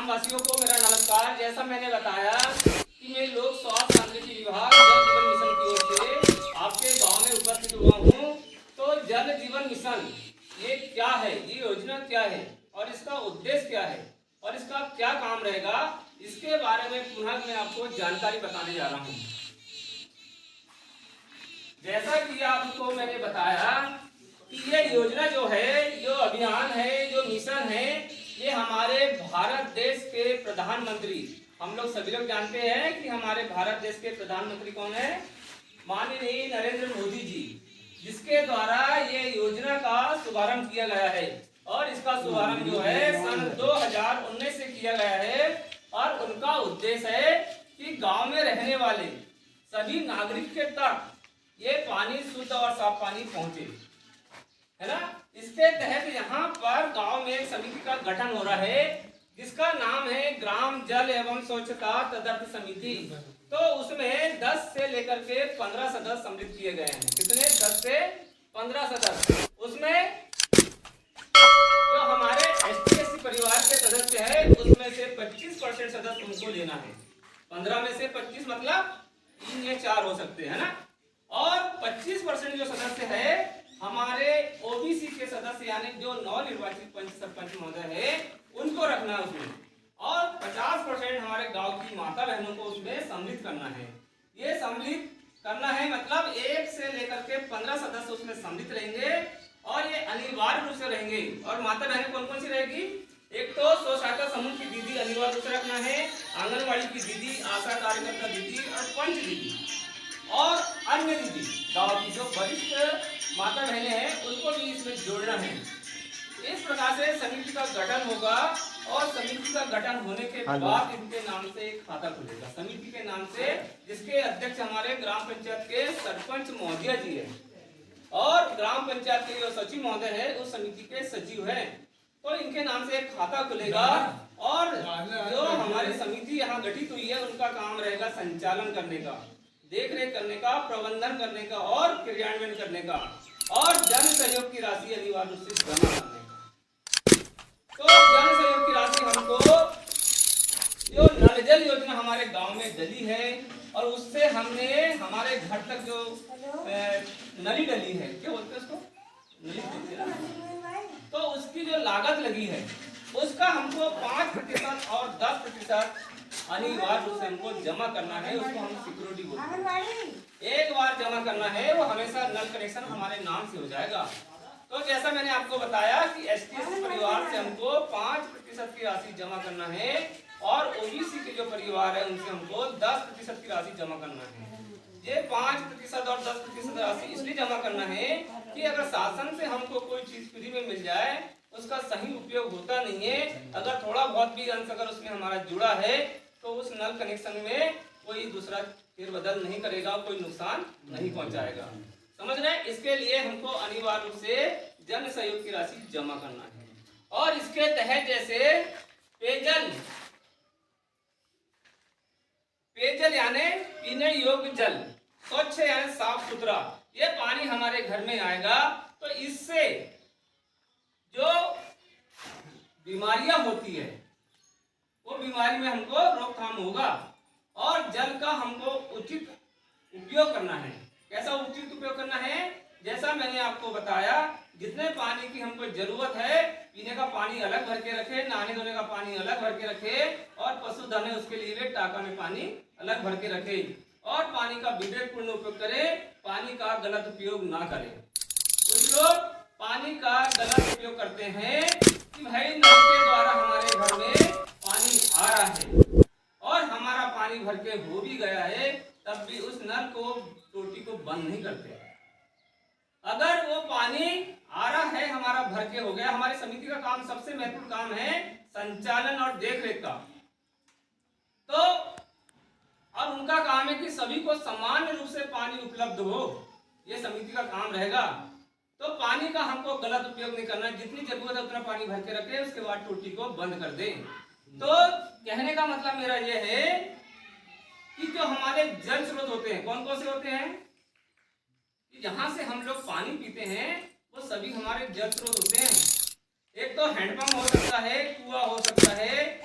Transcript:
ग्रामवासियों को मेरा नमस्कार। जैसा मैंने बताया कि मैं लोक स्वास्थ्य यांत्रिकी विभाग जल जीवन मिशन की ओर से आपके गांव में उपस्थित हुआ हूं। तो जल जीवन मिशन ये क्या है, ये योजना क्या है और इसका उद्देश्य क्या है और इसका क्या काम रहेगा, इसके बारे में पुनः मैं आपको जानकारी बताने जा रहा हूं। जैसा कि आपको मैंने बताया कि ये योजना जो है, जो अभियान है, जो मिशन है, ये हमारे भारत देश के प्रधानमंत्री, हम लोग सभी लोग जानते हैं कि हमारे भारत देश के प्रधानमंत्री कौन है, माननीय नरेंद्र मोदी जी, जिसके द्वारा ये योजना का शुभारंभ किया गया है। और इसका शुभारंभ जो है सन 2019 से किया गया है। और उनका उद्देश्य है कि गांव में रहने वाले सभी नागरिक के तक ये पानी शुद्ध और साफ पानी पहुंचे, है ना। इसके तहत यहाँ पर गांव में एक समिति का गठन हो रहा है, जिसका नाम है ग्राम जल एवं स्वच्छता तदर्थ समिति। तो उसमें 10 से लेकर के 15 सदस्य सम्मिलित किए गए हैं। कितने? 10 से 15 सदस्य। उसमें जो हमारे ST/SC परिवार के सदस्य है, उसमें से 25% सदस्य उनको लेना है। 15 में से 25 मतलब 3 या 4 हो सकते हैं ना। और 25% जो सदस्य है हमारे OBC के सदस्य, यानी जो नवनिर्वाचित पंच सरपंच महोदय है, उनको रखना है उसमें। और 50% हमारे गांव की माता बहनों को उसमें सम्मिलित करना है। ये सम्मिलित करना है मतलब 1 से लेकर के 15 सदस्य उसमें सम्मिलित रहेंगे और ये अनिवार्य रूप से रहेंगे। और माता बहनें कौन कौन सी रहेगी? एक तो स्व सहायता समूह की दीदी अनिवार्य रूप से रखना है, आंगनबाड़ी की दीदी, आशा कार्यकर्ता दीदी और पंच दीदी और अन्य दीदी, गांव की जो वरिष्ठ माता बहनें हैं, उनको भी इसमें जोड़ना है। इस प्रकार से समिति का गठन होगा और समिति का गठन होने के बाद इनके नाम से एक खाता खुलेगा, समिति के नाम से, जिसके अध्यक्ष हमारे ग्राम पंचायत के सरपंच महोदय जी है और ग्राम पंचायत के जो सचिव महोदय है उस समिति के सचिव हैं। तो इनके नाम से एक खाता खुलेगा और जो हमारी समिति यहाँ गठित हुई है उनका काम रहेगा संचालन करने का, देखरेख करने का, प्रबंधन करने का और क्रियान्वयन करने का और जन सहयोग की राशि अनिवार्य रूप से जमा करने का। तो जन सहयोग की राशि हमको जो नल जल योजना हमारे गांव में डली है और उससे हमने हमारे घर तक जो नली डली है, क्या बोलते हैं उसको, नली, तो उसकी जो लागत लगी है उसका हमको 5% और 10% अनिवार्य रूप से हमको जमा करना है। उसको हम सिक्योरिटी बोलते हैं। एक बार जमा करना है, वो हमेशा नल कनेक्शन हमारे नाम से हो जाएगा। तो जैसा मैंने आपको बताया कि ST/SC परिवार से हमको 5% की राशि जमा करना है और OBC के जो परिवार है उनसे हमको 10% की राशि जमा करना है। ये 5% और 10% राशि इसलिए जमा करना है कि अगर शासन से हमको कोई चीज फ्री में मिल जाए उसका सही उपयोग होता नहीं है। अगर थोड़ा बहुत भी अंश अगर उसमें हमारा जुड़ा है तो उस नल कनेक्शन में कोई दूसरा फेरबदल नहीं करेगा, कोई नुकसान नहीं पहुंचाएगा। समझ रहे हैं? इसके लिए हमको अनिवार्य रूप से जन सहयोग की राशि जमा करना है। और इसके तहत जैसे पेयजल यानी पीने योग्य जल, स्वच्छ यानी साफ सुथरा, ये पानी हमारे घर में आएगा। तो इससे जो बीमारियां होती है वो बीमारी में हमको रोकथाम होगा। और जल का हमको उचित उपयोग करना है। कैसा उचित उपयोग करना है? जैसा मैंने आपको बताया, जितने पानी की हमको जरूरत है, पीने का पानी अलग भर के रखे, नहाने धोने का पानी अलग भर के रखे और पशुधन है उसके लिए वे टाका में पानी अलग भर के रखे और पानी का विवेकपूर्ण उपयोग करे, पानी का गलत उपयोग ना करे। कुछ लोग पानी का गलत उपयोग करते हैं कि भाई नल के द्वारा हमारे घर में पानी आ रहा है और हमारा पानी भर के हो भी गया है, तब भी उस नल को, टोटी को बंद नहीं करते। अगर वो पानी आ रहा है, हमारा भर के हो गया, हमारी समिति का काम, सबसे महत्वपूर्ण काम है संचालन और देखरेख का। तो अब उनका काम है कि सभी को सामान्य रूप से पानी उपलब्ध हो, ये समिति का काम रहेगा। तो पानी का हमको गलत उपयोग नहीं करना, जितनी जरूरत है उतना पानी भर के रखें, उसके बाद टोटी को बंद कर दें। तो कहने का मतलब मेरा ये है कि जो हमारे जल स्रोत होते हैं, कौन कौन से होते हैं, जहां से हम लोग पानी पीते हैं वो सभी हमारे जल स्रोत होते हैं। एक तो हैंडपंप हो सकता है, कुआं हो सकता है,